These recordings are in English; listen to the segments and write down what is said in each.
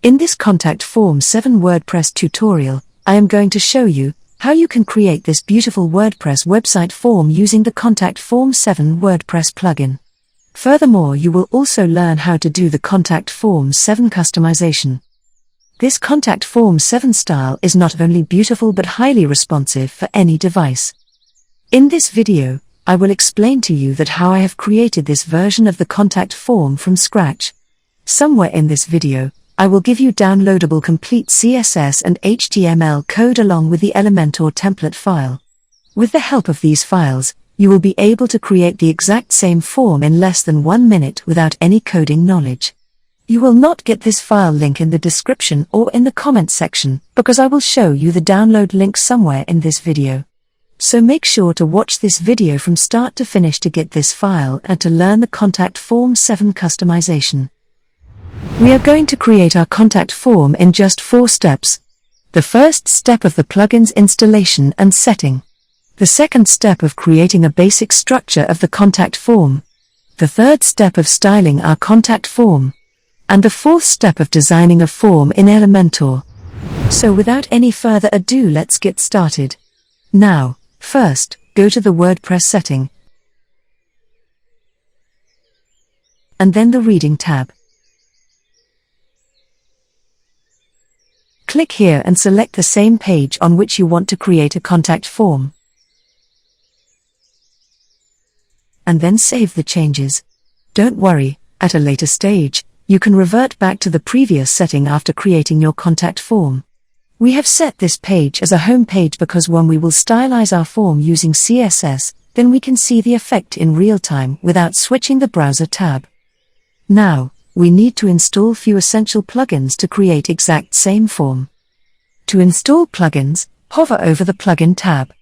In this Contact Form 7 WordPress tutorial, I am going to show you how you can create this beautiful WordPress website form using the Contact Form 7 WordPress plugin. Furthermore, you will also learn how to do the Contact Form 7 customization. This Contact Form 7 style is not only beautiful but highly responsive for any device. In this video, I will explain to you that how I have created this version of the contact form from scratch. Somewhere in this video, I will give you downloadable complete CSS and HTML code along with the Elementor template file. With the help of these files, you will be able to create the exact same form in less than 1 minute without any coding knowledge. You will not get this file link in the description or in the comment section, because I will show you the download link somewhere in this video. So make sure to watch this video from start to finish to get this file and to learn the Contact Form 7 customization. We are going to create our contact form in just 4 steps. The first step of the plugin's installation and setting. The second step of creating a basic structure of the contact form. The third step of styling our contact form. And the fourth step of designing a form in Elementor. So without any further ado, let's get started. Now, first, go to the WordPress setting. And then the Reading tab. Click here and select the same page on which you want to create a contact form. And then save the changes. Don't worry, at a later stage, you can revert back to the previous setting after creating your contact form. We have set this page as a home page because when we will stylize our form using CSS, then we can see the effect in real time without switching the browser tab. Now, we need to install few essential plugins to create exact same form. To install plugins, hover over the plugin tab.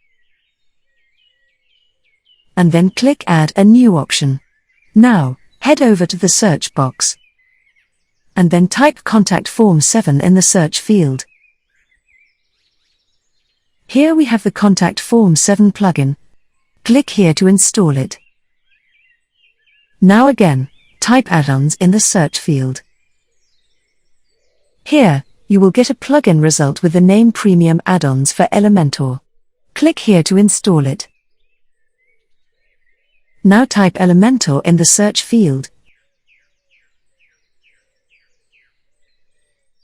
And then click Add a New option. Now, head over to the search box. And then type Contact Form 7 in the search field. Here we have the Contact Form 7 plugin. Click here to install it. Now again, type add-ons in the search field. Here, you will get a plugin result with the name Premium Add-ons for Elementor. Click here to install it. Now type Elementor in the search field.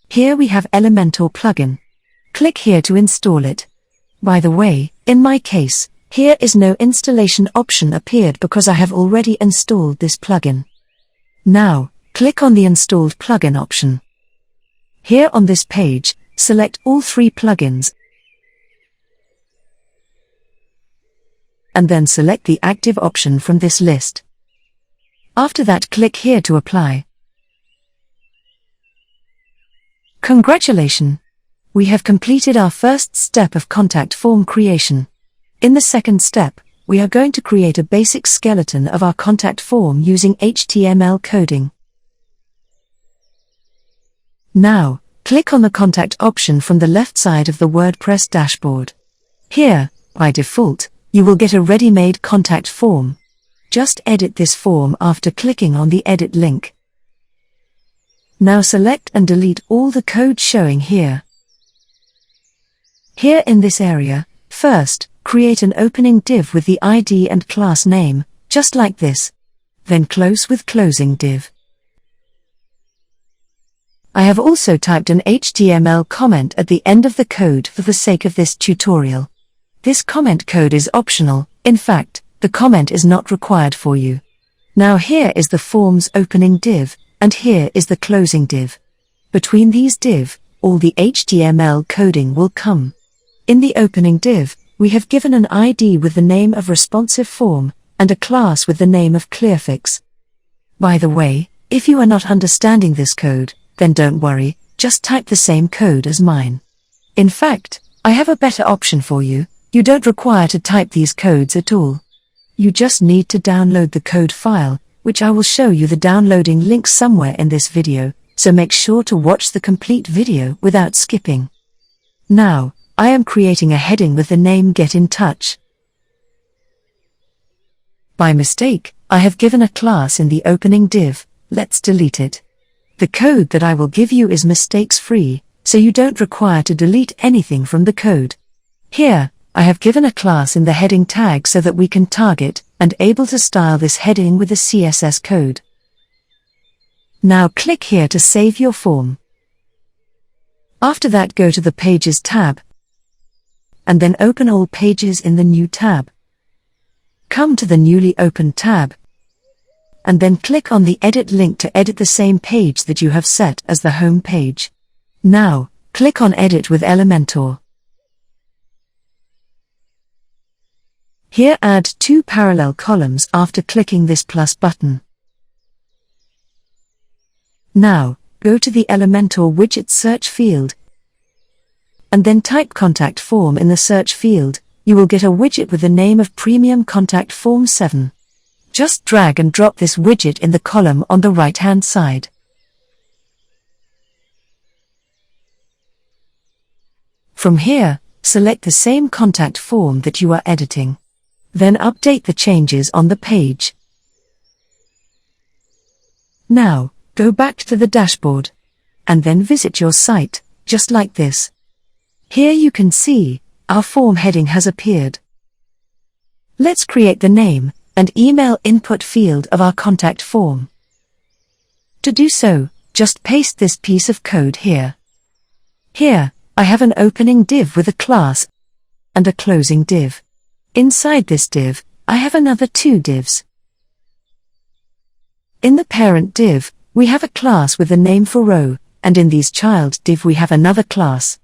Here we have Elementor plugin. Click here to install it. By the way, in my case, here is no installation option appeared because I have already installed this plugin. Now, click on the Installed Plugin option. Here on this page, select all 3 plugins. And then select the active option from this list. After that, click here to apply. Congratulations! We have completed our first step of contact form creation. In the second step, we are going to create a basic skeleton of our contact form using HTML coding. Now, click on the contact option from the left side of the WordPress dashboard. Here, by default, you will get a ready-made contact form. Just edit this form after clicking on the edit link. Now select and delete all the code showing here. Here in this area, first, create an opening div with the ID and class name, just like this. Then close with closing div. I have also typed an HTML comment at the end of the code for the sake of this tutorial. This comment code is optional, in fact, the comment is not required for you. Now here is the form's opening div, and here is the closing div. Between these div, all the HTML coding will come. In the opening div, we have given an ID with the name of responsive form, and a class with the name of clearfix. By the way, if you are not understanding this code, then don't worry, just type the same code as mine. In fact, I have a better option for you. You don't require to type these codes at all. You just need to download the code file, which I will show you the downloading link somewhere in this video, so make sure to watch the complete video without skipping. Now, I am creating a heading with the name Get in Touch. By mistake, I have given a class in the opening div. Let's delete it. The code that I will give you is mistakes-free, so you don't require to delete anything from the code. Here, I have given a class in the heading tag so that we can target and able to style this heading with the CSS code. Now click here to save your form. After that, go to the Pages tab, and then open all pages in the new tab. Come to the newly opened tab, and then click on the edit link to edit the same page that you have set as the home page. Now, click on Edit with Elementor. Here add 2 parallel columns after clicking this plus button. Now, go to the Elementor widget search field, and then type Contact Form in the search field. You will get a widget with the name of Premium Contact Form 7. Just drag and drop this widget in the column on the right-hand side. From here, select the same contact form that you are editing. Then update the changes on the page. Now, go back to the dashboard, and then visit your site, just like this. Here you can see, our form heading has appeared. Let's create the name and email input field of our contact form. To do so, just paste this piece of code here. Here, I have an opening div with a class and a closing div. Inside this div, I have another 2 divs. In the parent div, we have a class with a name for row, and in these child div we have another class.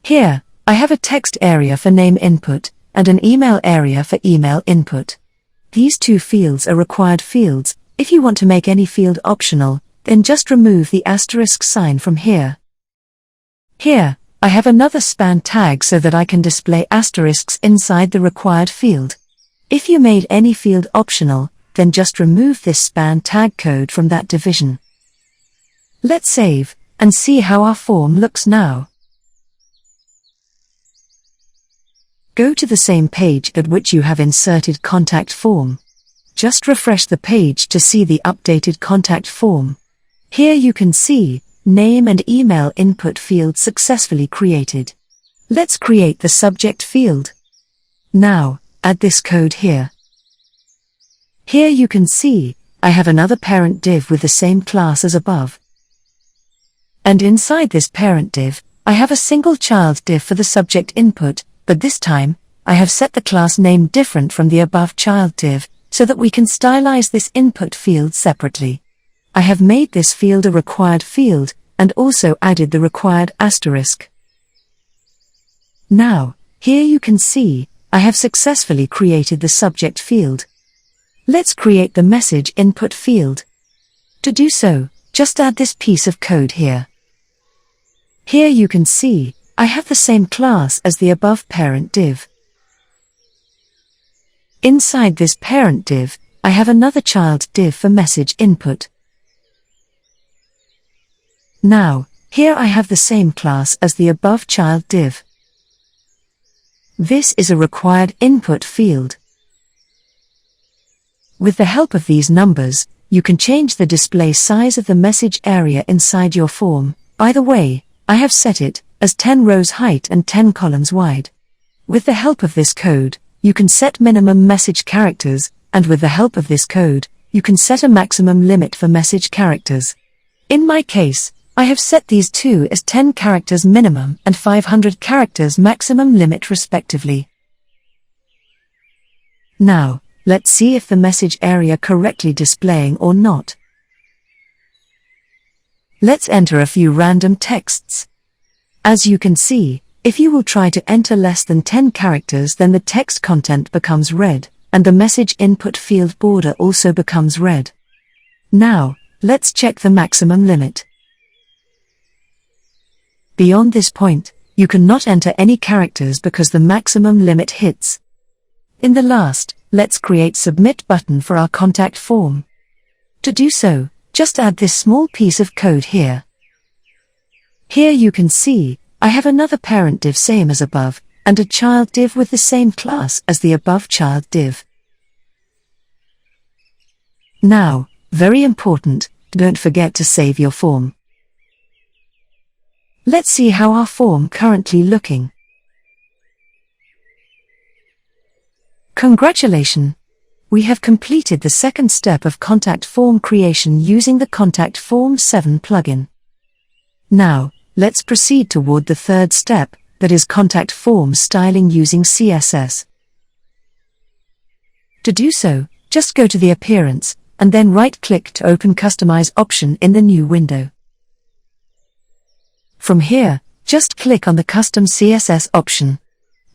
Here, I have a text area for name input, and an email area for email input. These 2 fields are required fields. If you want to make any field optional, then just remove the asterisk sign from here. Here, I have another span tag so that I can display asterisks inside the required field. If you made any field optional, then just remove this span tag code from that division. Let's save, and see how our form looks now. Go to the same page at which you have inserted contact form. Just refresh the page to see the updated contact form. Here you can see, name and email input fields successfully created. Let's create the subject field. Now, add this code here. Here you can see, I have another parent div with the same class as above. And inside this parent div, I have a single child div for the subject input, but this time, I have set the class name different from the above child div, so that we can stylize this input field separately. I have made this field a required field, and also added the required asterisk. Now, here you can see, I have successfully created the subject field. Let's create the message input field. To do so, just add this piece of code here. Here you can see, I have the same class as the above parent div. Inside this parent div, I have another child div for message input. Now, here I have the same class as the above child div. This is a required input field. With the help of these numbers, you can change the display size of the message area inside your form. By the way, I have set it as 10 rows height and 10 columns wide. With the help of this code, you can set minimum message characters, and with the help of this code, you can set a maximum limit for message characters. In my case, I have set these two as 10 characters minimum and 500 characters maximum limit respectively. Now, let's see if the message area correctly displaying or not. Let's enter a few random texts. As you can see, if you will try to enter less than 10 characters, then the text content becomes red, and the message input field border also becomes red. Now, let's check the maximum limit. Beyond this point, you cannot enter any characters because the maximum limit hits. In the last, let's create submit button for our contact form. To do so, just add this small piece of code here. Here you can see, I have another parent div same as above, and a child div with the same class as the above child div. Now, very important, don't forget to save your form. Let's see how our form currently looking. Congratulations! We have completed the second step of contact form creation using the Contact Form 7 plugin. Now, let's proceed toward the third step, that is contact form styling using CSS. To do so, just go to the Appearance, and then right-click to open Customize option in the new window. From here, just click on the Custom CSS option.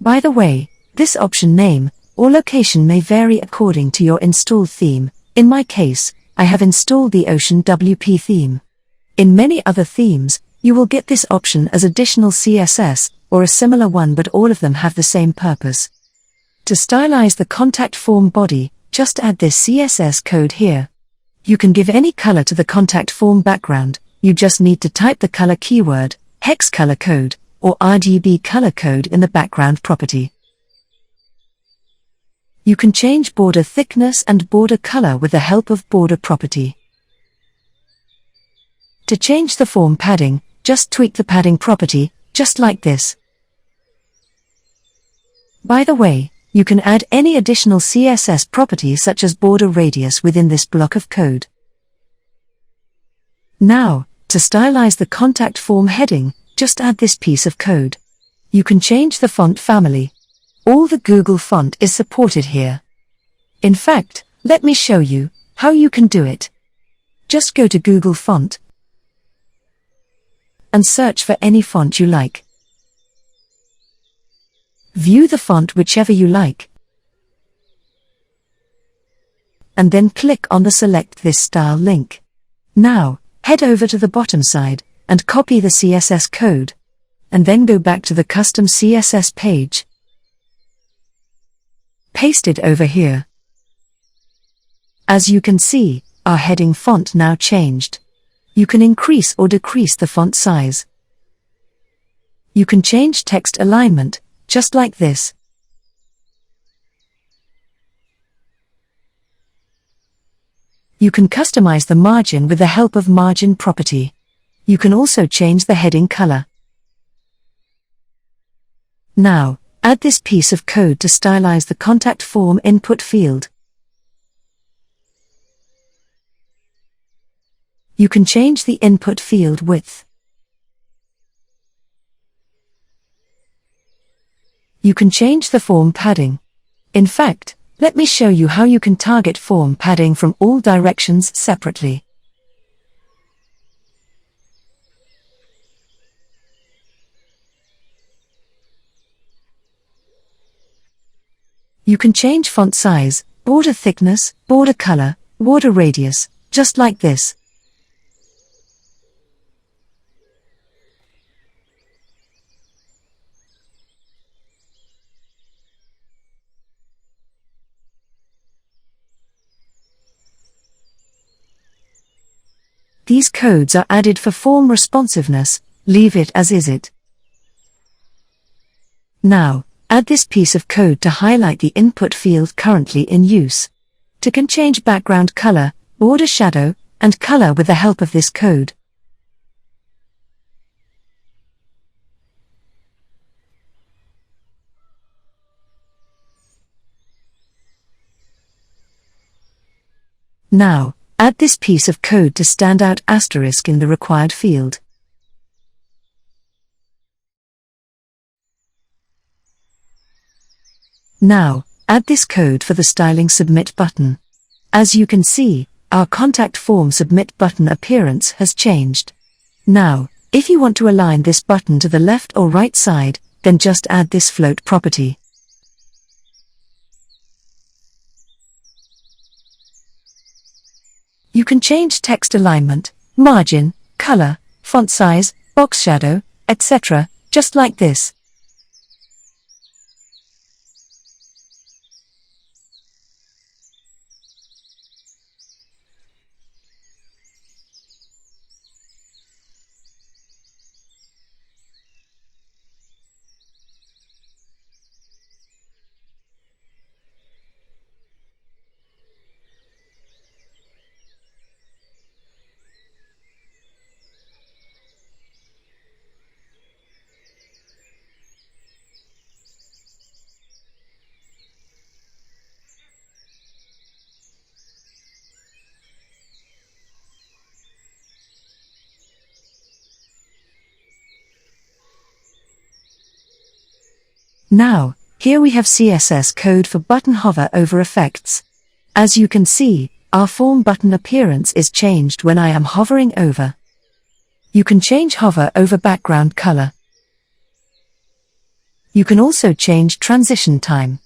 By the way, this option name or location may vary according to your installed theme. In my case, I have installed the Ocean WP theme. In many other themes, you will get this option as additional CSS, or a similar one, but all of them have the same purpose. To stylize the contact form body, just add this CSS code here. You can give any color to the contact form background. You just need to type the color keyword, hex color code, or RGB color code in the background property. You can change border thickness and border color with the help of border property. To change the form padding, just tweak the padding property, just like this. By the way, you can add any additional CSS property such as border radius within this block of code. Now, to stylize the contact form heading, just add this piece of code. You can change the font family. All the Google font is supported here. In fact, let me show you how you can do it. Just go to Google Font and search for any font you like. View the font whichever you like, and then click on the Select this style link. Now, head over to the bottom side, and copy the CSS code, and then go back to the custom CSS page. Paste it over here. As you can see, our heading font now changed. You can increase or decrease the font size. You can change text alignment, just like this. You can customize the margin with the help of margin property. You can also change the heading color. Now, add this piece of code to stylize the contact form input field. You can change the input field width. You can change the form padding. In fact, let me show you how you can target form padding from all directions separately. You can change font size, border thickness, border color, border radius, just like this. These codes are added for form responsiveness. Leave it as is it. Now, add this piece of code to highlight the input field currently in use. You can change background color, border shadow, and color with the help of this code. Now, add this piece of code to stand out asterisk in the required field. Now, add this code for the styling submit button. As you can see, our contact form submit button appearance has changed. Now, if you want to align this button to the left or right side, then just add this float property. You can change text alignment, margin, color, font size, box shadow, etc., just like this. Now, here we have CSS code for button hover over effects. As you can see, our form button appearance is changed when I am hovering over. You can change hover over background color. You can also change transition time.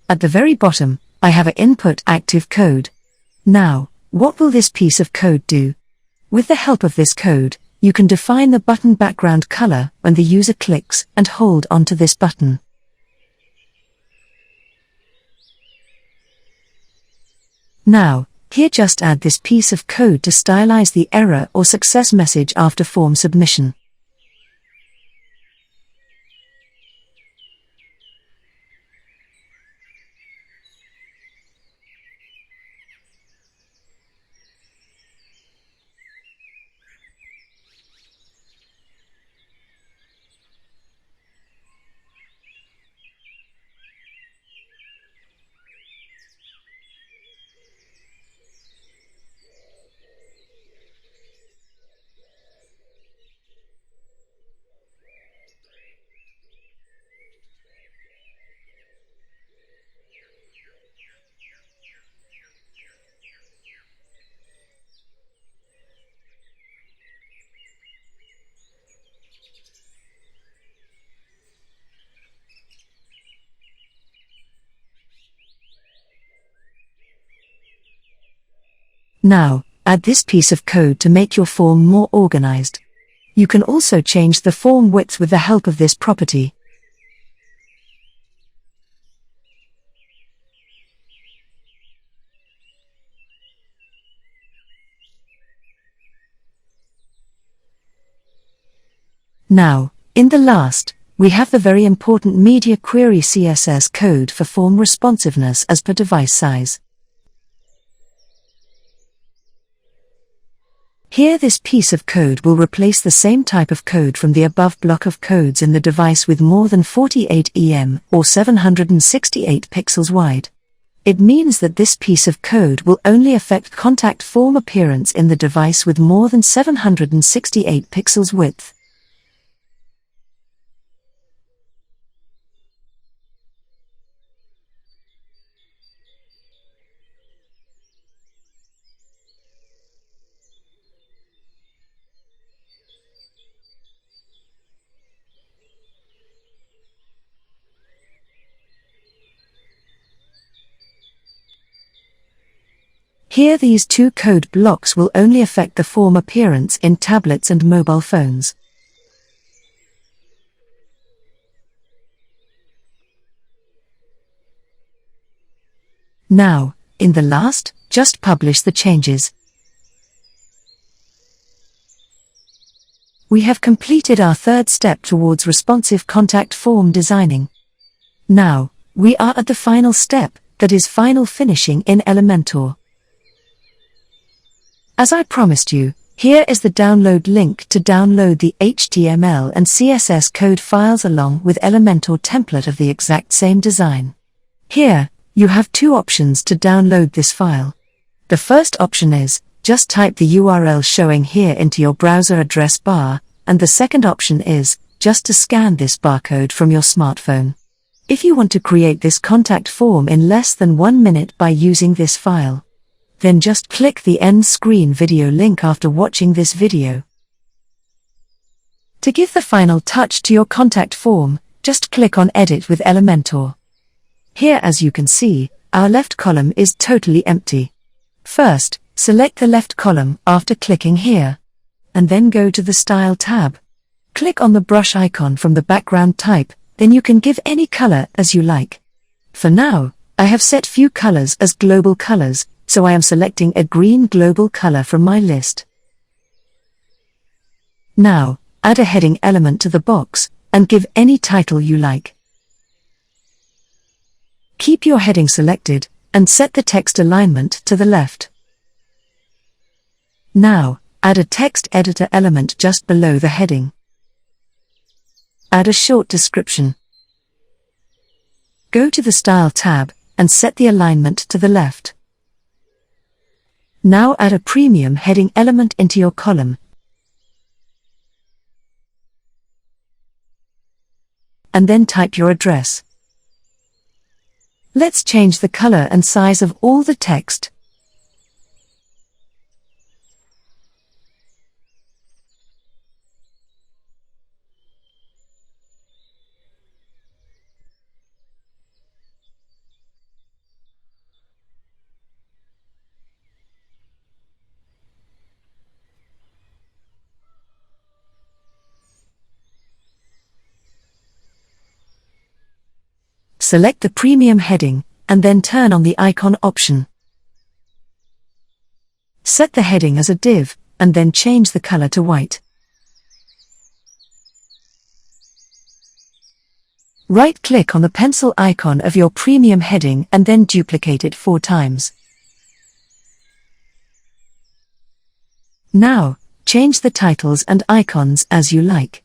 At the very bottom, I have an input active code. Now, what will this piece of code do? With the help of this code, you can define the button background color when the user clicks and hold onto this button. Now, here just add this piece of code to stylize the error or success message after form submission. Now, add this piece of code to make your form more organized. You can also change the form width with the help of this property. Now, in the last, we have the very important media query CSS code for form responsiveness as per device size. Here this piece of code will replace the same type of code from the above block of codes in the device with more than 48 em or 768 pixels wide. It means that this piece of code will only affect contact form appearance in the device with more than 768 pixels width. Here these two code blocks will only affect the form appearance in tablets and mobile phones. Now, in the last, just publish the changes. We have completed our third step towards responsive contact form designing. Now, we are at the final step, that is final finishing in Elementor. As I promised you, here is the download link to download the HTML and CSS code files along with Elementor template of the exact same design. Here, you have two options to download this file. The first option is, just type the URL showing here into your browser address bar, and the second option is, just to scan this barcode from your smartphone. If you want to create this contact form in less than 1 minute by using this file, then just click the end screen video link after watching this video. To give the final touch to your contact form, just click on Edit with Elementor. Here as you can see, our left column is totally empty. First, select the left column after clicking here, and then go to the Style tab. Click on the brush icon from the background type, then you can give any color as you like. For now, I have set few colors as global colors, so I am selecting a green global color from my list. Now, add a heading element to the box, and give any title you like. Keep your heading selected, and set the text alignment to the left. Now, add a text editor element just below the heading. Add a short description. Go to the Style tab, and set the alignment to the left. Now add a premium heading element into your column. And then type your address. Let's change the color and size of all the text. Select the premium heading, and then turn on the icon option. Set the heading as a div, and then change the color to white. Right-click on the pencil icon of your premium heading and then duplicate it 4 times. Now, change the titles and icons as you like.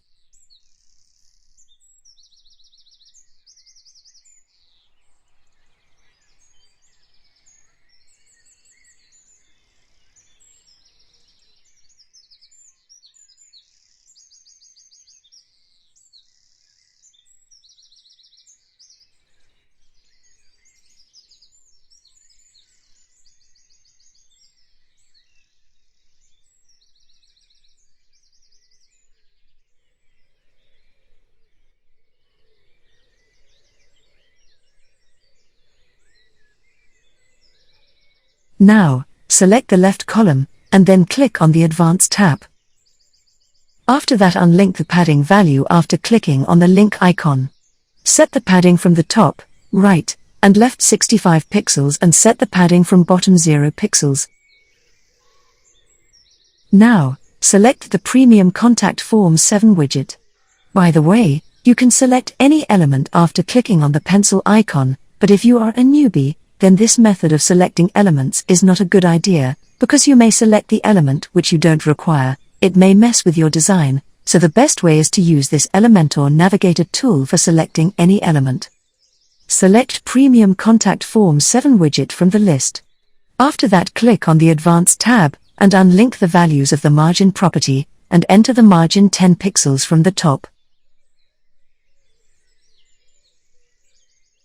Now, select the left column, and then click on the Advanced tab. After that, unlink the padding value after clicking on the link icon. Set the padding from the top, right, and left 65 pixels and set the padding from bottom 0 pixels. Now, select the Premium Contact Form 7 widget. By the way, you can select any element after clicking on the pencil icon, but if you are a newbie, then this method of selecting elements is not a good idea, because you may select the element which you don't require. It may mess with your design, so the best way is to use this Elementor Navigator tool for selecting any element. Select Premium Contact Form 7 widget from the list. After that, click on the Advanced tab, and unlink the values of the margin property, and enter the margin 10 pixels from the top.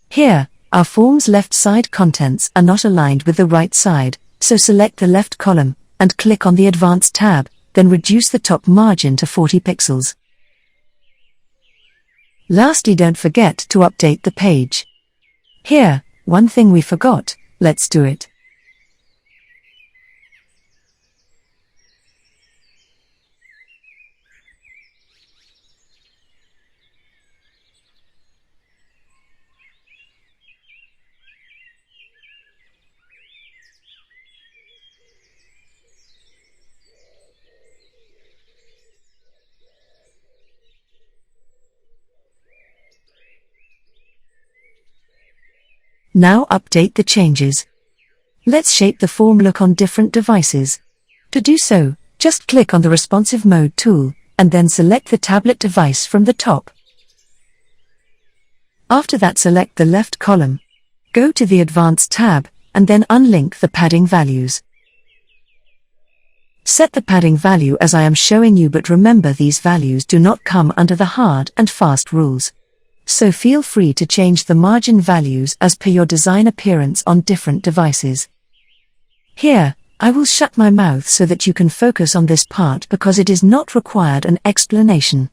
Here, our form's left side contents are not aligned with the right side, so select the left column, and click on the Advanced tab, then reduce the top margin to 40 pixels. Lastly, don't forget to update the page. Here, one thing we forgot, let's do it. Now update the changes. Let's shape the form look on different devices. To do so, just click on the Responsive Mode tool, and then select the tablet device from the top. After that, select the left column. Go to the Advanced tab, and then unlink the padding values. Set the padding value as I am showing you, but remember these values do not come under the hard and fast rules. So feel free to change the margin values as per your design appearance on different devices. Here, I will shut my mouth so that you can focus on this part because it is not required an explanation.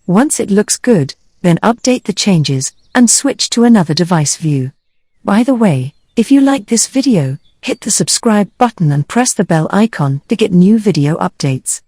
Once it looks good, then update the changes, and switch to another device view. By the way, if you like this video, hit the subscribe button and press the bell icon to get new video updates.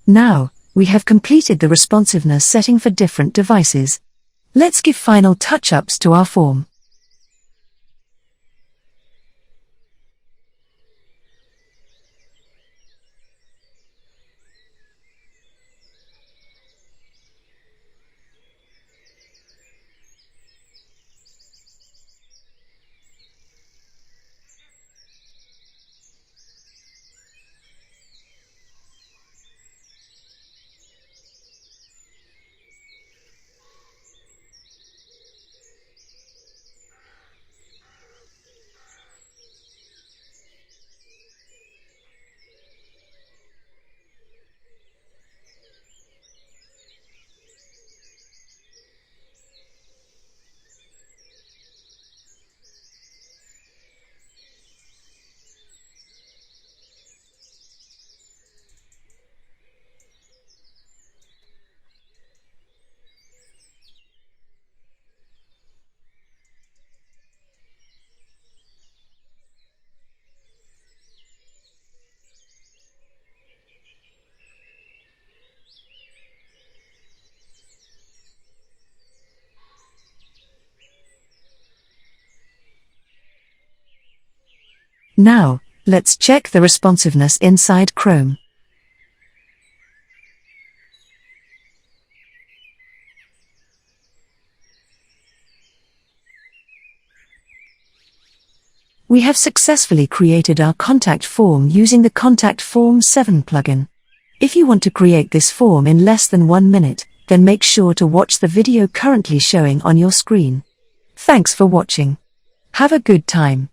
Now, we have completed the responsiveness setting for different devices. Let's give final touch-ups to our form. Now, let's check the responsiveness inside Chrome. We have successfully created our contact form using the Contact Form 7 plugin. If you want to create this form in less than 1 minute, then make sure to watch the video currently showing on your screen. Thanks for watching. Have a good time.